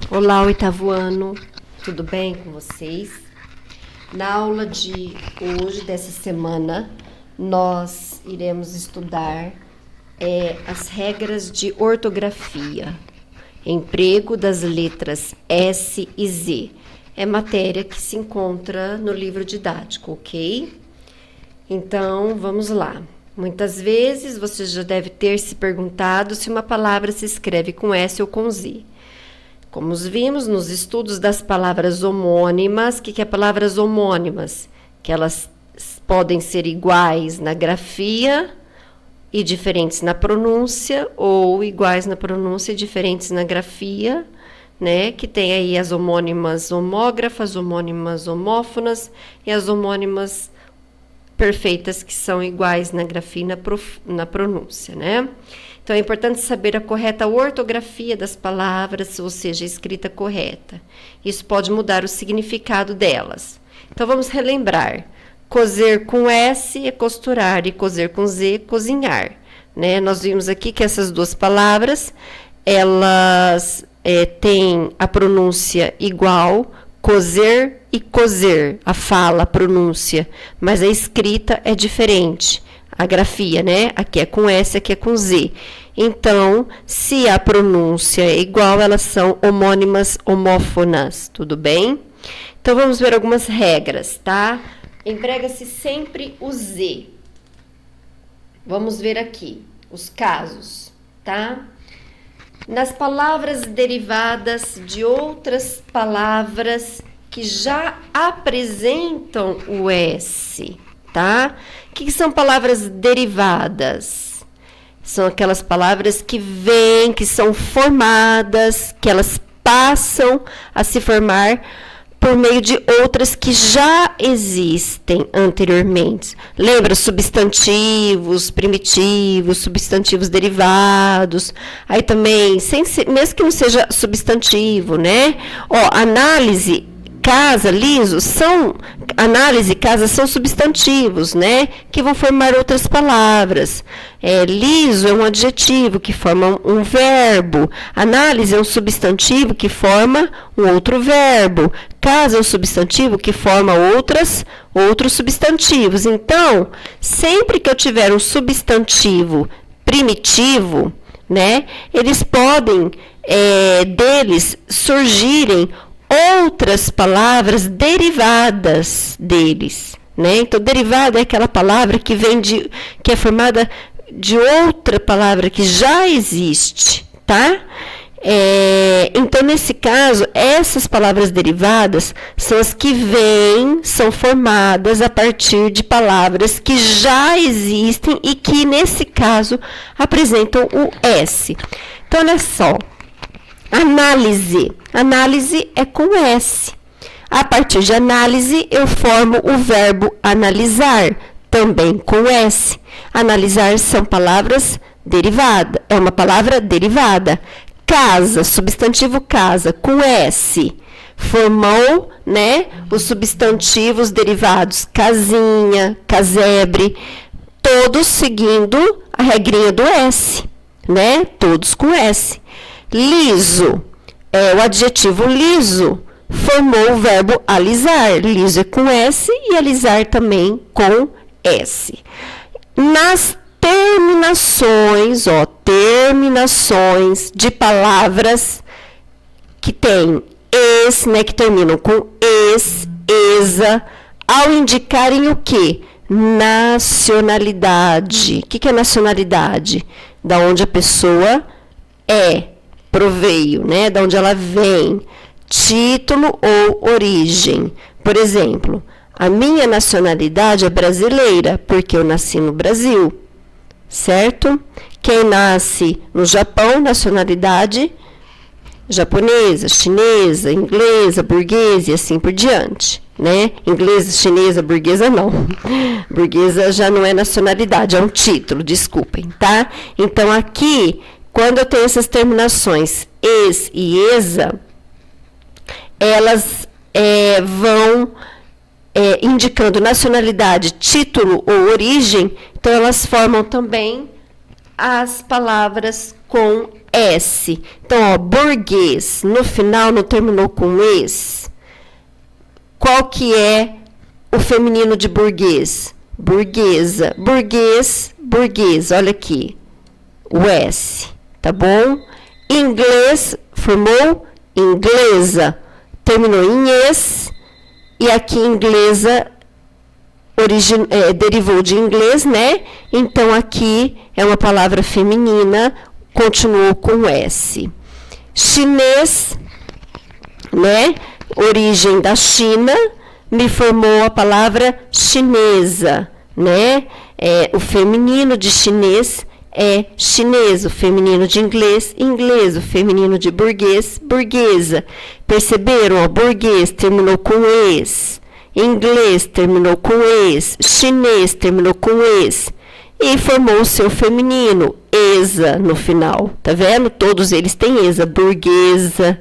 Olá, oitavo ano, tudo bem com vocês? Na aula de hoje, dessa semana, nós iremos estudar as regras de ortografia, emprego das letras S e Z. É matéria que se encontra no livro didático, ok? Então, vamos lá. Muitas vezes você já deve ter se perguntado se uma palavra se escreve com S ou com Z. Como vimos nos estudos das palavras homônimas, o que é palavras homônimas? Que elas podem ser iguais na grafia e diferentes na pronúncia, ou iguais na pronúncia e diferentes na grafia, né? Que tem aí as homônimas homógrafas, homônimas homófonas e as homônimas perfeitas, que são iguais na grafia e na pronúncia, né? Então, é importante saber a correta ortografia das palavras, ou seja, a escrita correta. Isso pode mudar o significado delas. Então, vamos relembrar. Cozer com S é costurar e cozer com Z, cozinhar, né? Nós vimos aqui que essas duas palavras, elas têm a pronúncia igual, cozer e cozer, a fala, a pronúncia, mas a escrita é diferente. A grafia, né? Aqui é com S, aqui é com Z. Então, se a pronúncia é igual, elas são homônimas homófonas, tudo bem? Então, vamos ver algumas regras, tá? Emprega-se sempre o Z. Vamos ver aqui os casos, tá? Nas palavras derivadas de outras palavras que já apresentam o S, tá? O que são palavras derivadas? São aquelas palavras que vêm, que são formadas, que elas passam a se formar por meio de outras que já existem anteriormente. Lembra? Substantivos primitivos, substantivos derivados. Aí também, mesmo que não seja substantivo, né? Análise, casa, liso, análise e casa são substantivos, né? Que vão formar outras palavras. Liso é um adjetivo que forma um verbo. Análise é um substantivo que forma um outro verbo. Casa é um substantivo que forma outros substantivos. Então, sempre que eu tiver um substantivo primitivo, né? Eles podem, deles, surgirem outras palavras derivadas deles, né? Então, derivada é aquela palavra que que é formada de outra palavra que já existe, tá? Então, nesse caso, essas palavras derivadas são as que são formadas a partir de palavras que já existem e que, nesse caso, apresentam o S. Então, olha só. Análise. Análise é com S. A partir de análise, eu formo o verbo analisar, também com S. Analisar são palavras derivadas. É uma palavra derivada. Casa, substantivo casa, com S. Formou, né, os substantivos derivados casinha, casebre, todos seguindo a regrinha do S, né? Todos com S. Liso, o adjetivo liso formou o verbo alisar. Liso é com S e alisar também com S. Nas terminações de palavras que tem né, que terminam com esa, ao indicarem o quê? Nacionalidade. O que é nacionalidade? Da onde a pessoa proveio, né? Da onde ela vem, título ou origem. Por exemplo, a minha nacionalidade é brasileira, porque eu nasci no Brasil, certo? Quem nasce no Japão, nacionalidade japonesa, chinesa, inglesa, burguesa e assim por diante, né? Inglesa, chinesa, burguesa não. Burguesa já não é nacionalidade, é um título, desculpem, tá? Então, aqui, quando eu tenho essas terminações es e esa, elas vão indicando nacionalidade, título ou origem, então elas formam também as palavras com S. Então, ó, burguês, no final não terminou com es. Qual que é o feminino de burguês? Burguesa. Burguês, burguês. Olha aqui. O S, tá bom? Inglês, formou inglesa. Terminou em es. E aqui inglesa derivou de inglês, né? Então, aqui é uma palavra feminina, continuou com S. Chinês, né? Origem da China, me formou a palavra chinesa, né? O feminino de chinês é chinês, o feminino de inglês, inglês, o feminino de burguês, burguesa. Perceberam? Ó, burguês terminou com es, inglês terminou com es, chinês terminou com es. E formou o seu feminino, esa, no final. Tá vendo? Todos eles têm esa. Burguesa,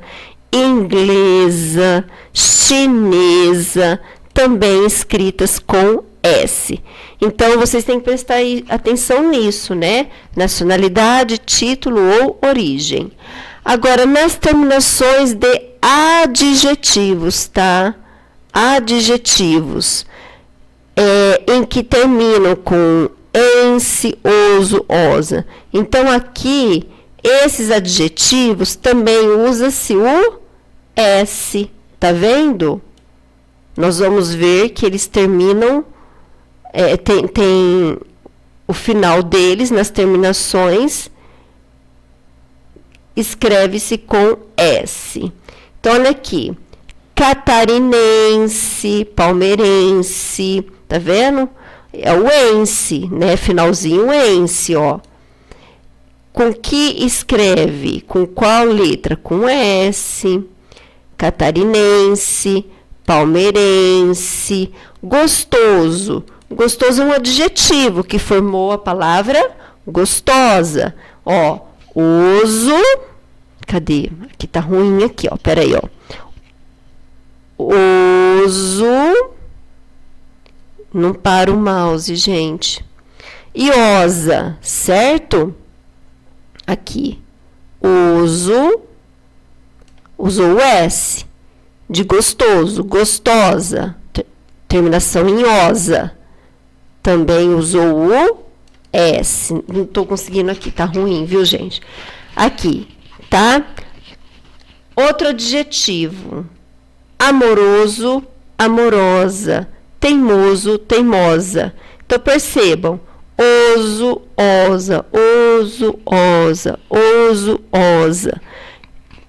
inglesa, chinesa, também escritas com S. Então, vocês têm que prestar atenção nisso, né? Nacionalidade, título ou origem. Agora, nas terminações de adjetivos, tá? Adjetivos, em que terminam com ense, oso, osa. Então, aqui, esses adjetivos também usa-se o S. Tá vendo? Nós vamos ver que eles terminam, tem o final deles, nas terminações, escreve-se com S. Então, olha aqui. Catarinense, palmeirense, tá vendo? É o ense, né? Finalzinho ense, ó. Com que escreve? Com qual letra? Com S. Catarinense, palmeirense, gostoso. Gostoso é um adjetivo que formou a palavra gostosa. Ó, oso. Cadê? Aqui tá ruim aqui, ó. Peraí, ó. Oso. Não para o mouse, gente. E osa, certo? Aqui. Oso. Usou o S. De gostoso, gostosa. Terminação em osa. Também usou o S. Não estou conseguindo aqui, tá ruim, viu, gente? Aqui, tá? Outro adjetivo. Amoroso, amorosa. Teimoso, teimosa. Então, percebam. Oso, osa, oso, osa, oso, osa.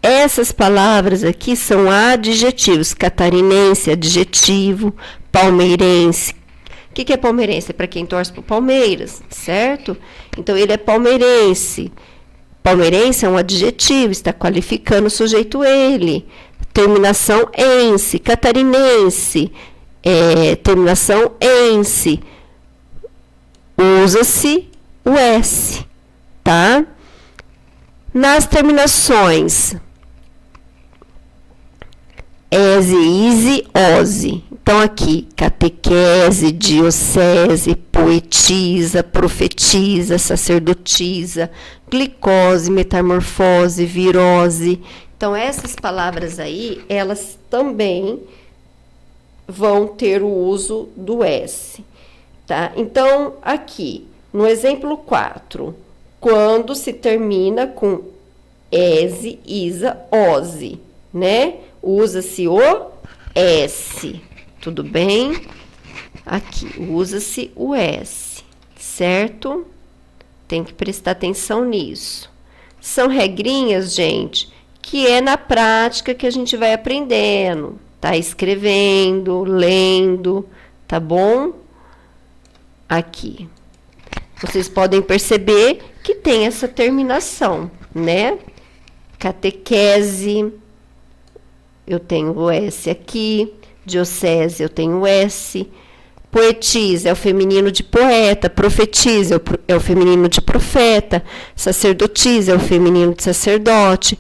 Essas palavras aqui são adjetivos. Catarinense, adjetivo. Palmeirense. O que é palmeirense? É para quem torce para o Palmeiras, certo? Então, ele é palmeirense. Palmeirense é um adjetivo, está qualificando o sujeito ele. Terminação ense. Catarinense, terminação ense. Usa-se o S, tá? Nas terminações ese, ise, ose. Então, aqui, catequese, diocese, poetisa, profetiza, sacerdotisa, glicose, metamorfose, virose. Então, essas palavras aí, elas também vão ter o uso do S, tá? Então, aqui, no exemplo 4, quando se termina com ese, isa, ose, né? Usa-se o S, tudo bem? Aqui, usa-se o S, certo? Tem que prestar atenção nisso. São regrinhas, gente, que é na prática que a gente vai aprendendo, tá? Escrevendo, lendo, tá bom? Aqui. Vocês podem perceber que tem essa terminação, né? Catequese, eu tenho o S aqui. Diocese, eu tenho o S. Poetisa é o feminino de poeta. Profetiza é o feminino de profeta. Sacerdotisa é o feminino de sacerdote.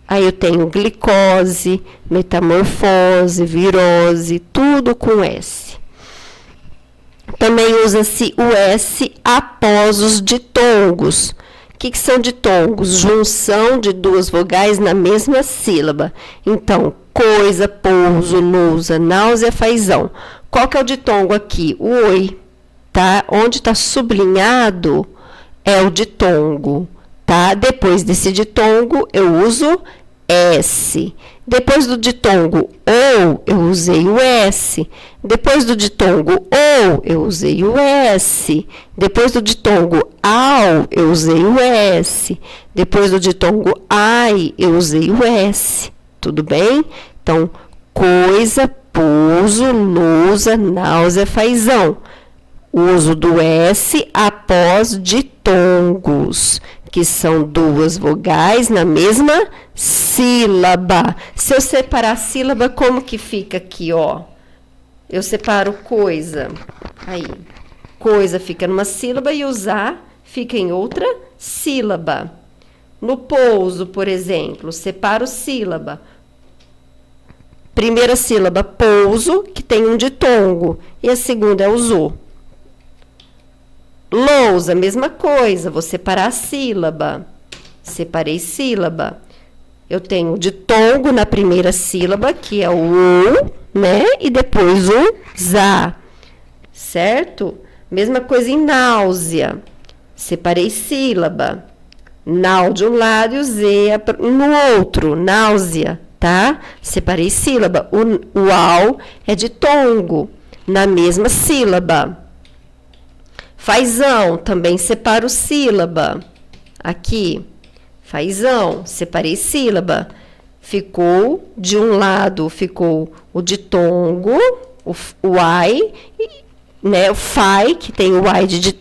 Aí eu tenho glicose, metamorfose, virose, tudo com S. Também usa-se o S após os ditongos. O que são ditongos? Junção de duas vogais na mesma sílaba. Então, coisa, pouso, lousa, náusea, fazão. Qual que é o ditongo aqui? O oi, tá? Onde está sublinhado é o ditongo, tá? Depois desse ditongo, eu uso S. Depois do ditongo ou, eu usei o S. Depois do ditongo ou, eu usei o S. Depois do ditongo ao, eu usei o S. Depois do ditongo ai, eu usei o S. Tudo bem? Então, coisa, pouso, lousa, náusea, fazão. Uso do S após ditongos, que são duas vogais na mesma sílaba. Se eu separar a sílaba, como que fica aqui, ó? Eu separo coisa. Aí, coisa fica numa sílaba e usar fica em outra sílaba. No pouso, por exemplo, separo sílaba. Primeira sílaba, pouso, que tem um ditongo, e a segunda é usou. Lousa, mesma coisa, vou separar a sílaba. Separei sílaba. Eu tenho ditongo na primeira sílaba, que é o U, né? E depois o za, certo? Mesma coisa em náusea. Separei sílaba. Nau de um lado e o Z no outro, náusea, tá? Separei sílaba. O au é ditongo na mesma sílaba. Fazão, também separo sílaba. Aqui, fazão, separei sílaba. Ficou, de um lado, ficou o ditongo, o ai, né, o fai, que tem o ai de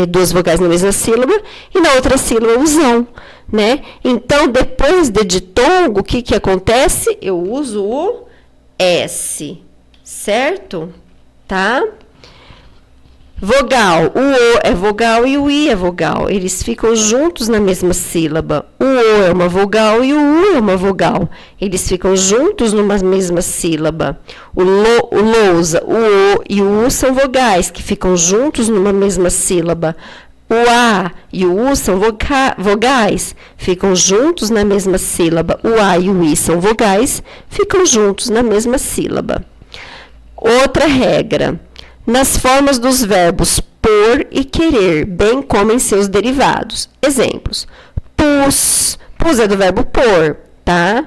duas vogais na mesma sílaba, e na outra sílaba o zão, né? Então, depois de ditongo, o que acontece? Eu uso o S, certo? Tá? Vogal, o O é vogal e o I é vogal. Eles ficam juntos na mesma sílaba. O O é uma vogal e o U é uma vogal. Eles ficam juntos numa mesma sílaba. O lousa, o O e o U são vogais, que ficam juntos numa mesma sílaba. O A e o U são vogais, ficam juntos na mesma sílaba. O A e o I são vogais, ficam juntos na mesma sílaba. Outra regra. Nas formas dos verbos por e querer, bem como em seus derivados. Exemplos. Pus. Pus é do verbo por, tá?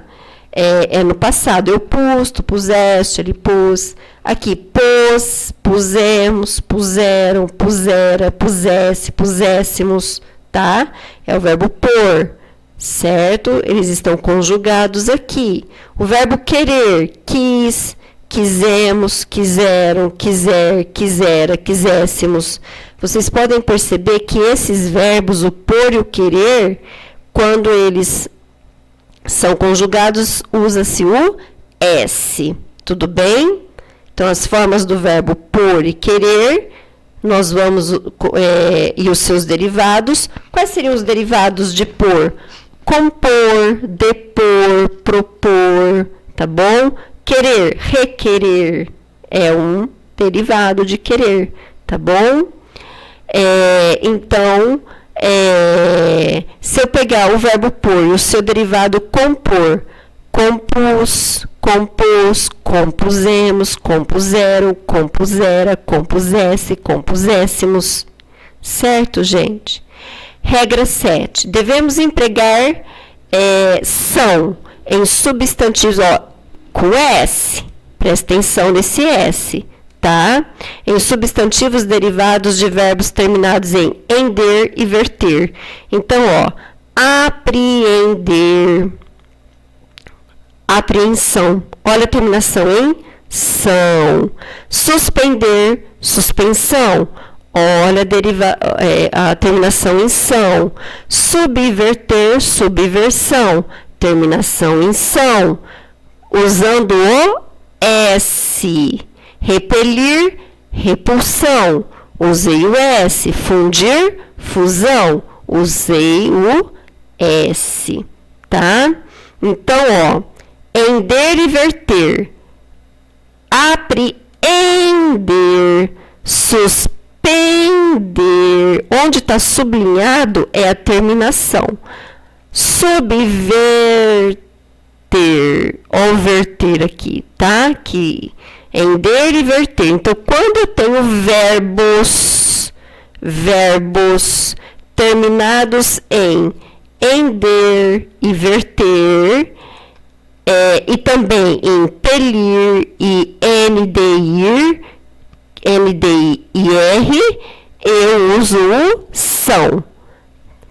É no passado. Eu pus, tu puseste, ele pus. Aqui, pôs, pusemos, puseram, pusera, pusesse, puséssemos, tá? É o verbo por, certo? Eles estão conjugados aqui. O verbo querer, quis, quisemos, quiseram, quiser, quisera, quiséssemos. Vocês podem perceber que esses verbos, o por e o querer, quando eles são conjugados, usa-se o S. Tudo bem? Então, as formas do verbo por e querer, nós vamos... e os seus derivados. Quais seriam os derivados de por? Compor, depor, propor, tá bom? Querer, requerer, é um derivado de querer, tá bom? Então, se eu pegar o verbo por e o seu derivado compor, compus, compôs, compusemos, compuseram, compusera, compusesse, compuséssemos. Certo, gente? Regra 7. Devemos empregar são em substantivos, com S, presta atenção nesse S, tá? Em substantivos derivados de verbos terminados em ender e verter. Então, apreender, apreensão. Olha a terminação em são. Suspender, suspensão. Olha a terminação em são. Subverter, subversão. Terminação em são. Usando o S. Repelir, repulsão. Usei o S. Fundir, fusão. Usei o S. Tá? Então, ender e verter. Apreender. Suspender, Suspender. Onde está sublinhado é a terminação. Subverter. Ou verter aqui, tá? Que ender e verter. Então, quando eu tenho verbos terminados em ender e verter, e também em pelir e ndir, eu uso o são,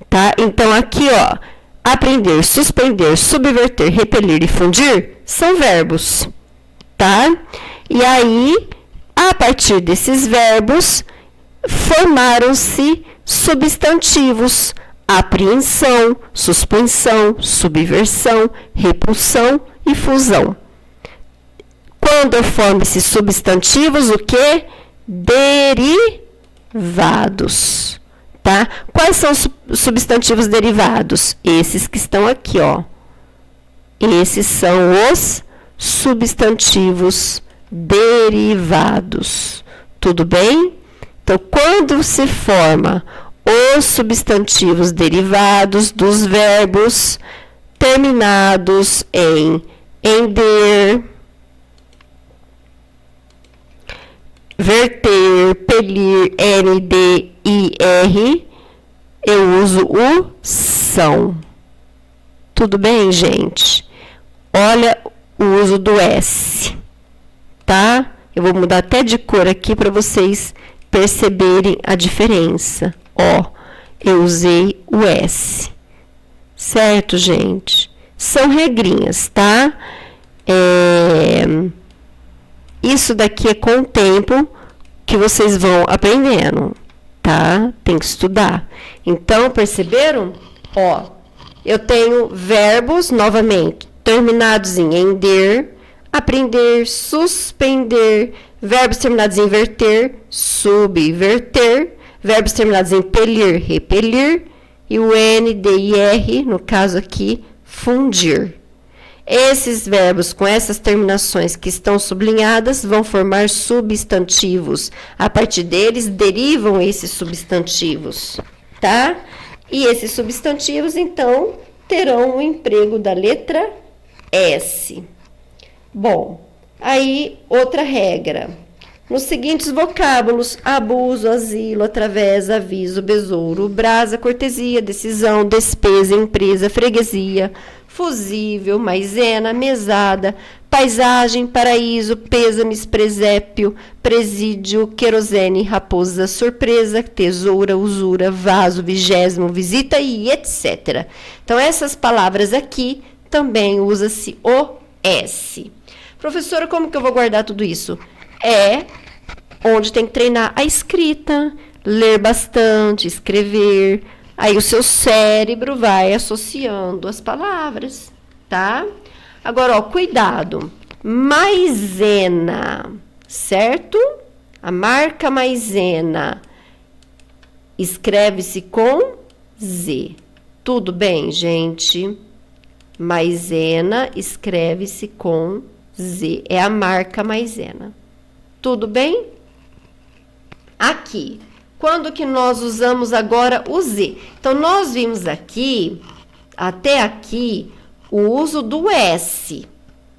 tá? Então, aqui, ó, aprender, suspender, subverter, repelir e fundir são verbos, tá? E aí, a partir desses verbos, formaram-se substantivos: apreensão, suspensão, subversão, repulsão e fusão. Quando eu formo esses substantivos, o que? Derivados, tá? Quais são os substantivos derivados? Esses que estão aqui, ó. Esses são os substantivos derivados. Tudo bem? Então, quando se forma os substantivos derivados dos verbos terminados em ender, verter, pelir, ndir, eu uso o são. Tudo bem, gente? Olha o uso do S, tá? Eu vou mudar até de cor aqui para vocês perceberem a diferença. Ó, eu usei o S. Certo, gente? São regrinhas, tá? Isso daqui é com o tempo que vocês vão aprendendo, tá? Tem que estudar. Então, perceberam? Ó, eu tenho verbos, novamente, terminados em ender, aprender, suspender, verbos terminados em verter, subverter, verbos terminados em pelir, repelir, e o ndir, no caso aqui, fundir. Esses verbos com essas terminações que estão sublinhadas vão formar substantivos. A partir deles derivam esses substantivos, tá? E esses substantivos, então, terão o emprego da letra S. Bom, aí outra regra. Nos seguintes vocábulos: abuso, asilo, através, aviso, besouro, brasa, cortesia, decisão, despesa, empresa, freguesia, fusível, maisena, mesada, paisagem, paraíso, pêsames, presépio, presídio, querosene, raposa, surpresa, tesoura, usura, vaso, vigésimo, visita e etc. Então, essas palavras aqui também usa-se o S. Professora, como que eu vou guardar tudo isso? É onde tem que treinar a escrita, ler bastante, escrever. Aí o seu cérebro vai associando as palavras, tá? Agora, ó, cuidado. Maisena, certo? A marca maisena escreve-se com Z. Tudo bem, gente? Maisena escreve-se com Z. É a marca maisena. Tudo bem? Aqui. Quando que nós usamos agora o Z? Então, nós vimos aqui, até aqui, o uso do S,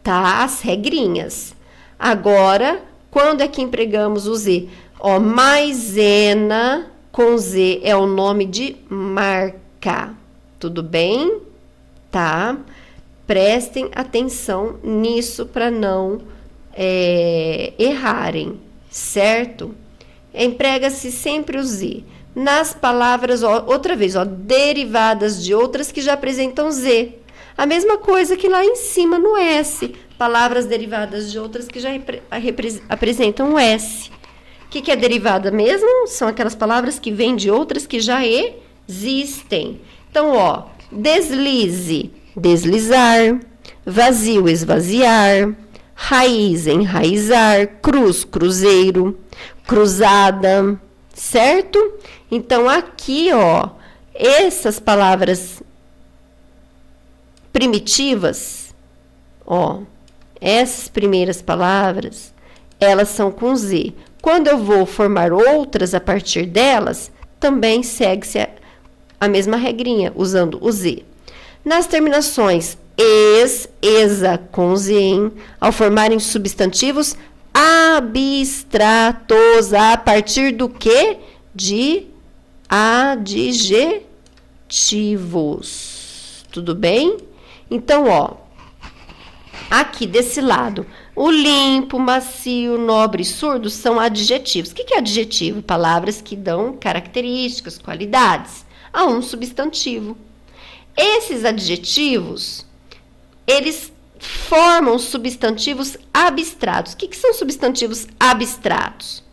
tá? As regrinhas. Agora, quando é que empregamos o Z? Ó, maisena com Z é o nome de marca. Tudo bem? Tá? Prestem atenção nisso para não errarem, certo? Emprega-se sempre o Z. Nas palavras, ó, outra vez, ó, derivadas de outras que já apresentam Z. A mesma coisa que lá em cima no S. Palavras derivadas de outras que já apresentam o S. O que é derivada mesmo? São aquelas palavras que vêm de outras que já existem. Então, ó, deslize, deslizar, vazio, esvaziar, raiz, enraizar, cruz, cruzeiro, cruzada, certo? Então, aqui, ó, essas palavras primitivas, ó, essas primeiras palavras, elas são com Z. Quando eu vou formar outras a partir delas, também segue-se a mesma regrinha, usando o Z. Nas terminações es, esa com Z, ao formarem substantivos abstratos, a partir do quê? De adjetivos. Tudo bem? Então, ó, aqui desse lado, o limpo, macio, nobre e surdo são adjetivos. O que é adjetivo? Palavras que dão características, qualidades a um substantivo. Esses adjetivos, eles formam substantivos abstratos. O que são substantivos abstratos?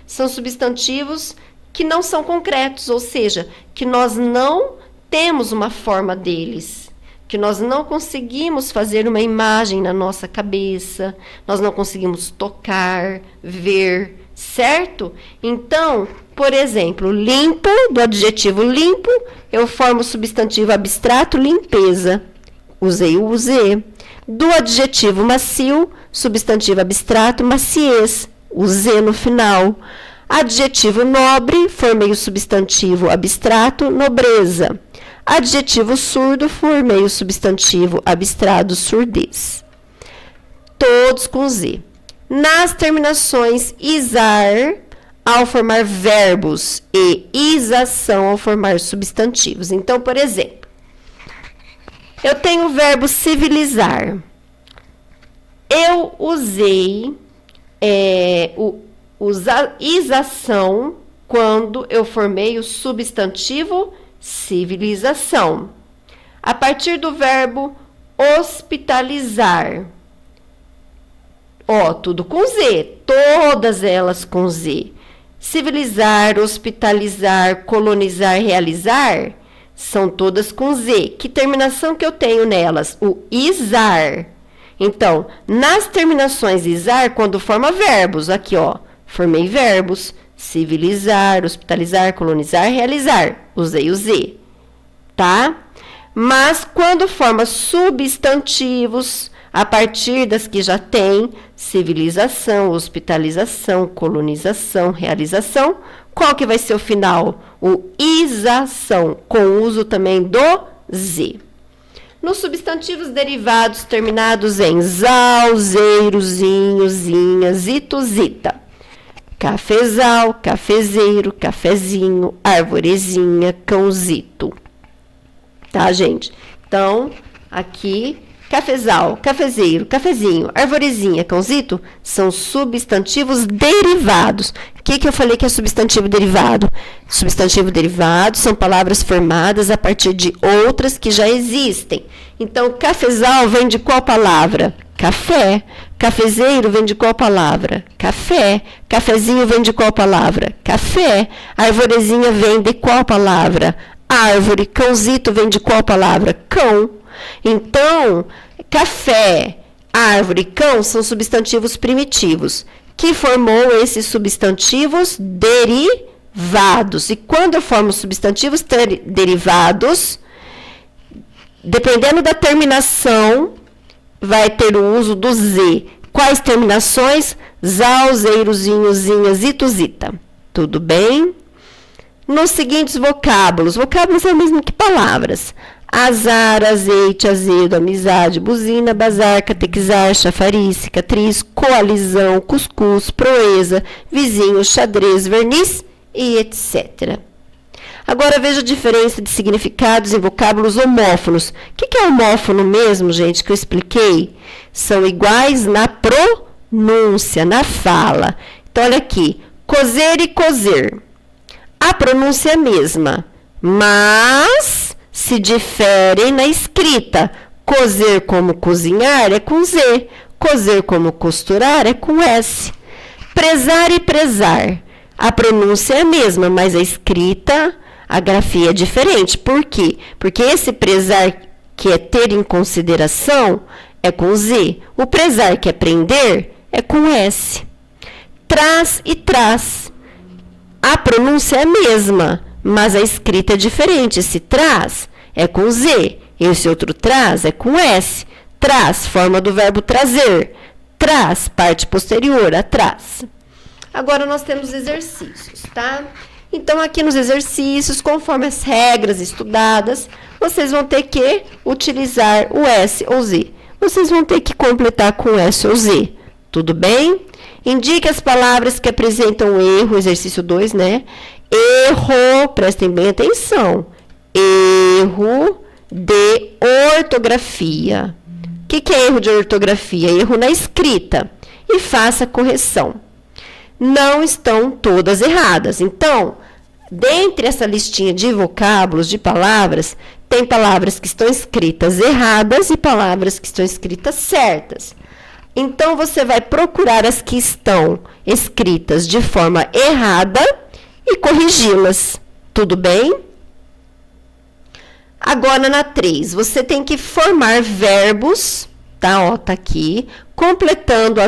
São substantivos que não são concretos, ou seja, que nós não temos uma forma deles, que nós não conseguimos fazer uma imagem na nossa cabeça, nós não conseguimos tocar, ver, certo? Então, por exemplo, limpo, do adjetivo limpo, eu formo o substantivo abstrato limpeza, usei o Z. Do adjetivo macio, substantivo abstrato maciez, o Z no final. Adjetivo nobre, formei o substantivo abstrato nobreza. Adjetivo surdo, formei o substantivo abstrato surdez. Todos com Z. Nas terminações isar, ao formar verbos, e isação, ao formar substantivos. Então, por exemplo, eu tenho o verbo civilizar. Eu usei isação quando eu formei o substantivo civilização. A partir do verbo hospitalizar. Ó, tudo com Z, todas elas com Z. Civilizar, hospitalizar, colonizar, realizar, são todas com Z. Que terminação que eu tenho nelas? O isar. Então, nas terminações isar, quando forma verbos, aqui ó, formei verbos, civilizar, hospitalizar, colonizar, realizar, usei o Z, tá? Mas quando forma substantivos, a partir das que já tem, civilização, hospitalização, colonização, realização, qual que vai ser o final? O isação, com uso também do Z. Nos substantivos derivados terminados em zal, zeiro, zinho, zinha, zito, zita. Cafezal, cafezeiro, cafezinho, arvorezinha, cãozito. Tá, gente? Então, aqui, cafezal, cafezeiro, cafezinho, arvorezinha, cãozito, são substantivos derivados. O que eu falei que é substantivo derivado? Substantivo derivado são palavras formadas a partir de outras que já existem. Então, cafezal vem de qual palavra? Café. Cafezeiro vem de qual palavra? Café. Cafezinho vem de qual palavra? Café. Arvorezinha vem de qual palavra? Árvore. Cãozito vem de qual palavra? Cão. Então, café, árvore, cão são substantivos primitivos, que formou esses substantivos derivados. E quando eu formo substantivos derivados, dependendo da terminação, vai ter o uso do Z. Quais terminações? Zal, zeiro, zinho, zinha, zito, zita. Tudo bem? Nos seguintes vocábulos. Vocábulos é o mesmo que palavras. Azar, azeite, azedo, amizade, buzina, bazar, catequizar, chafariz, cicatriz, coalizão, cuscuz, proeza, vizinho, xadrez, verniz e etc. Agora veja a diferença de significados em vocábulos homófonos. O que é homófono mesmo, gente, que eu expliquei? São iguais na pronúncia, na fala. Então, olha aqui, cozer e cozer. A pronúncia é a mesma, mas se diferem na escrita. Cozer como cozinhar é com Z. Cozer como costurar é com S. Prezar e prezar. A pronúncia é a mesma, mas a escrita, a grafia é diferente. Por quê? Porque esse prezar, que é ter em consideração, é com Z. O prezar, que é prender, é com S. Traz e traz. A pronúncia é a mesma, mas a escrita é diferente. Esse traz é com Z, esse outro traz é com S. Traz, forma do verbo trazer. Traz, parte posterior, atrás. Agora nós temos exercícios, tá? Então, aqui nos exercícios, conforme as regras estudadas, vocês vão ter que utilizar o S ou Z. Vocês vão ter que completar com S ou Z. Tudo bem? Indique as palavras que apresentam erro, exercício 2, né? Erro, prestem bem atenção. Erro de ortografia. O que é erro de ortografia? Erro na escrita. E faça a correção. Não estão todas erradas. Então, dentre essa listinha de vocábulos, de palavras, tem palavras que estão escritas erradas e palavras que estão escritas certas. Então, você vai procurar as que estão escritas de forma errada e corrigi-las. Tudo bem? Agora, na 3, você tem que formar verbos, tá? Ó, tá aqui, completando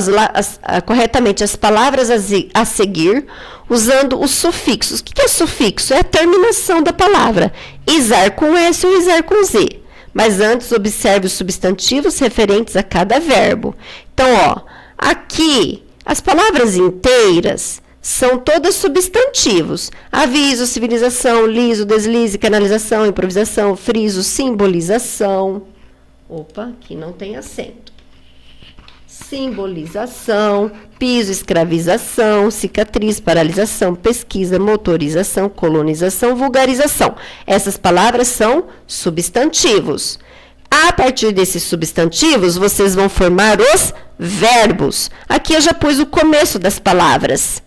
corretamente as palavras a seguir, usando os sufixos. O que é sufixo? É a terminação da palavra. Isar com S ou isar com Z. Mas antes, observe os substantivos referentes a cada verbo. Então, ó, aqui, as palavras inteiras são todas substantivos. Aviso, civilização, liso, deslize, canalização, improvisação, friso, simbolização. Opa, aqui não tem acento. Simbolização, piso, escravização, cicatriz, paralisação, pesquisa, motorização, colonização, vulgarização. Essas palavras são substantivos. A partir desses substantivos, vocês vão formar os verbos. Aqui eu já pus o começo das palavras.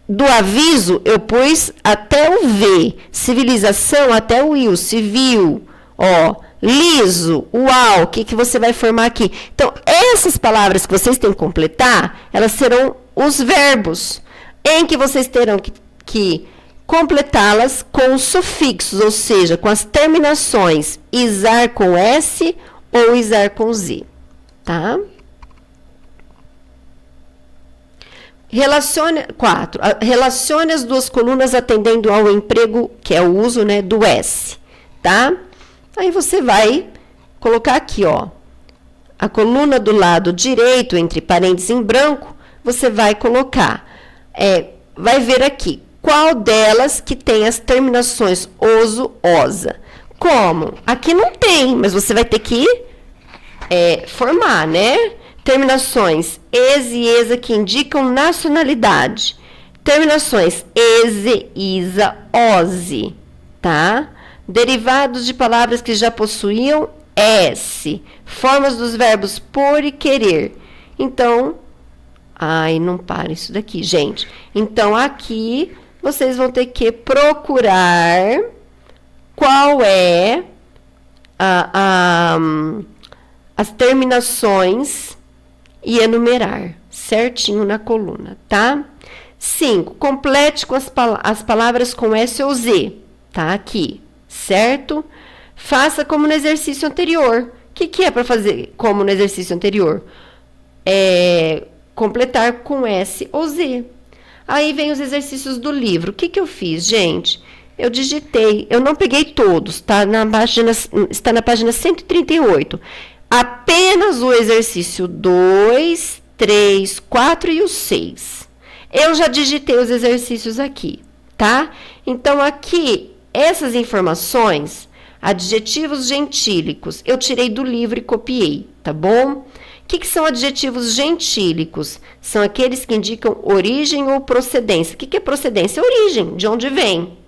Do aviso, eu pus até o V. Civilização, até o I, civil. Ó, liso, uau, o que você vai formar aqui? Então, essas palavras que vocês têm que completar, elas serão os verbos, em que vocês terão que completá-las com os sufixos, ou seja, com as terminações isar com S ou isar com Z, tá? Relacione as duas colunas atendendo ao emprego, que é o uso, né, do S, tá? Aí você vai colocar aqui, ó, a coluna do lado direito, entre parênteses em branco, você vai colocar, vai ver aqui, qual delas que tem as terminações oso, osa. Como? Aqui não tem, mas você vai ter que formar, né? Terminações ese e esa que indicam nacionalidade. Terminações eze, isa, ose, tá? Derivados de palavras que já possuíam S. Formas dos verbos por e querer. Então, não para isso daqui, gente. Então, aqui, vocês vão ter que procurar qual é as terminações e enumerar certinho na coluna, tá? 5. Complete com as palavras com S ou Z, tá? Aqui. Certo? Faça como no exercício anterior. O que é para fazer como no exercício anterior? Completar com S ou Z. Aí vem os exercícios do livro. O que eu fiz, gente? Eu digitei, eu não peguei todos, tá? Está na página 138. Apenas o exercício 2, 3, 4 e o 6. Eu já digitei os exercícios aqui, tá? Então, aqui, essas informações, adjetivos gentílicos, eu tirei do livro e copiei, tá bom? O que são adjetivos gentílicos? São aqueles que indicam origem ou procedência. O que é procedência? Origem, de onde vem.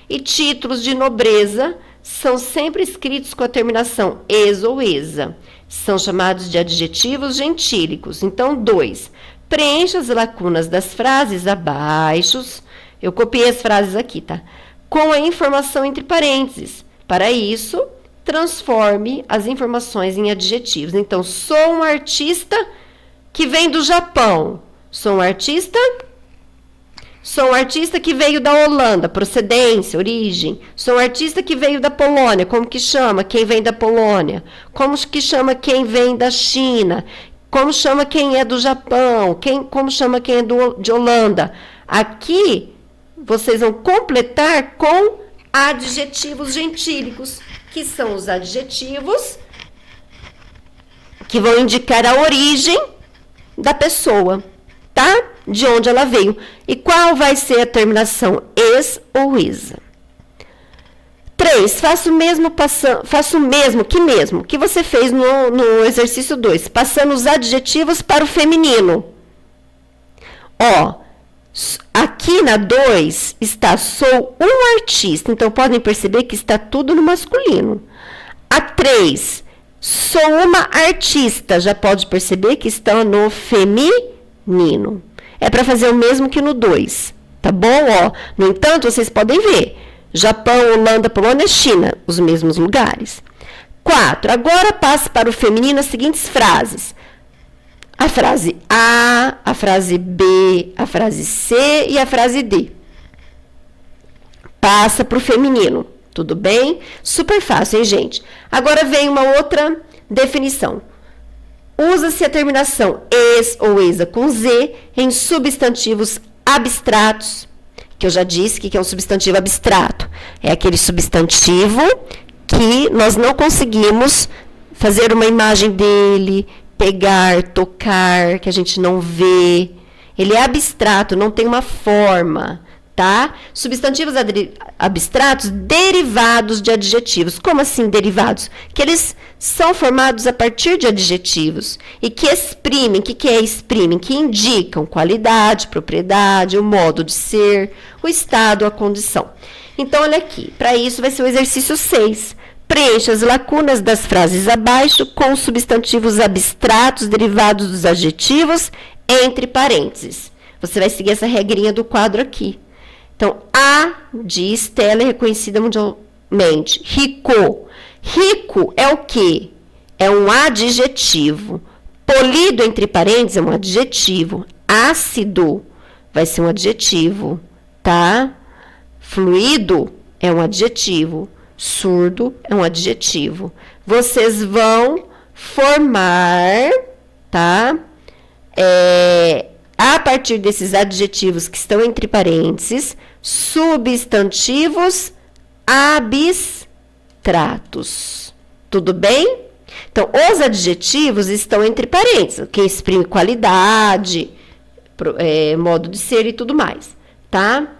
E títulos de nobreza são sempre escritos com a terminação es ou esa. São chamados de adjetivos gentílicos. Então, 2. Preencha as lacunas das frases abaixo. Eu copiei as frases aqui, tá? Com a informação entre parênteses. Para isso, transforme as informações em adjetivos. Então, sou um artista que vem do Japão. Sou um artista que veio da Holanda, procedência, origem. Sou um artista que veio da Polônia. Como que chama quem vem da Polônia? Como que chama quem vem da China? Como chama quem é do Japão? Como chama quem é de Holanda? Aqui, vocês vão completar com adjetivos gentílicos, que são os adjetivos que vão indicar a origem da pessoa, tá? De onde ela veio. E qual vai ser a terminação? Es ou isa. 3. Faça o mesmo que você fez no exercício 2, passando os adjetivos para o feminino. Ó, aqui na 2 está sou um artista, então podem perceber que está tudo no masculino. A 3, sou uma artista, já pode perceber que está no feminino. É para fazer o mesmo que no 2, tá bom? Ó, no entanto, vocês podem ver, Japão, Holanda, Polônia, China, os mesmos lugares. 4, agora passe para o feminino as seguintes frases. A frase A, a frase B, a frase C e a frase D. Passa para o feminino, tudo bem? Super fácil, hein, gente? Agora vem uma outra definição. Usa-se a terminação es ou esa com Z em substantivos abstratos, que eu já disse que é um substantivo abstrato. É aquele substantivo que nós não conseguimos fazer uma imagem dele, pegar, tocar, que a gente não vê. Ele é abstrato, não tem uma forma, tá? Substantivos abstratos derivados de adjetivos. Como assim derivados? Que eles são formados a partir de adjetivos e que exprimem, o que é exprimem? Que indicam qualidade, propriedade, o modo de ser, o estado, a condição. Então, olha aqui, para isso vai ser o exercício 6. Preencha as lacunas das frases abaixo com substantivos abstratos derivados dos adjetivos entre parênteses. Você vai seguir essa regrinha do quadro aqui. Então, a de Estela é reconhecida mundialmente. Rico. Rico é o quê? É um adjetivo. Polido entre parênteses é um adjetivo. Ácido vai ser um adjetivo, tá? Fluido é um adjetivo. Surdo é um adjetivo. Vocês vão formar, tá? A partir desses adjetivos que estão entre parênteses, substantivos abstratos. Tudo bem? Então, os adjetivos estão entre parênteses, que exprime qualidade, modo de ser e tudo mais, tá?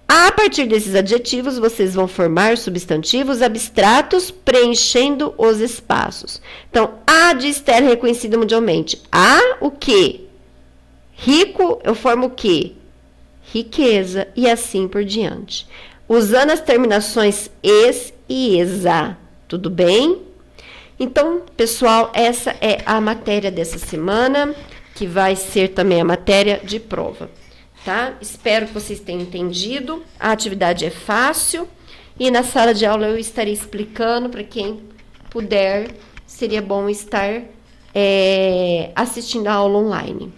A partir desses adjetivos, vocês vão formar substantivos abstratos preenchendo os espaços. Então, a de Esther é reconhecida mundialmente. A, o quê? Rico, eu formo o quê? Riqueza, e assim por diante. Usando as terminações es e esa. Tudo bem? Então, pessoal, essa é a matéria dessa semana, que vai ser também a matéria de prova. Tá? Espero que vocês tenham entendido. A atividade é fácil e na sala de aula eu estarei explicando para quem puder. Seria bom estar assistindo a aula online,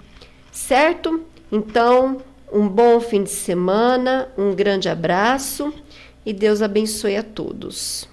certo? Então, um bom fim de semana, um grande abraço e Deus abençoe a todos.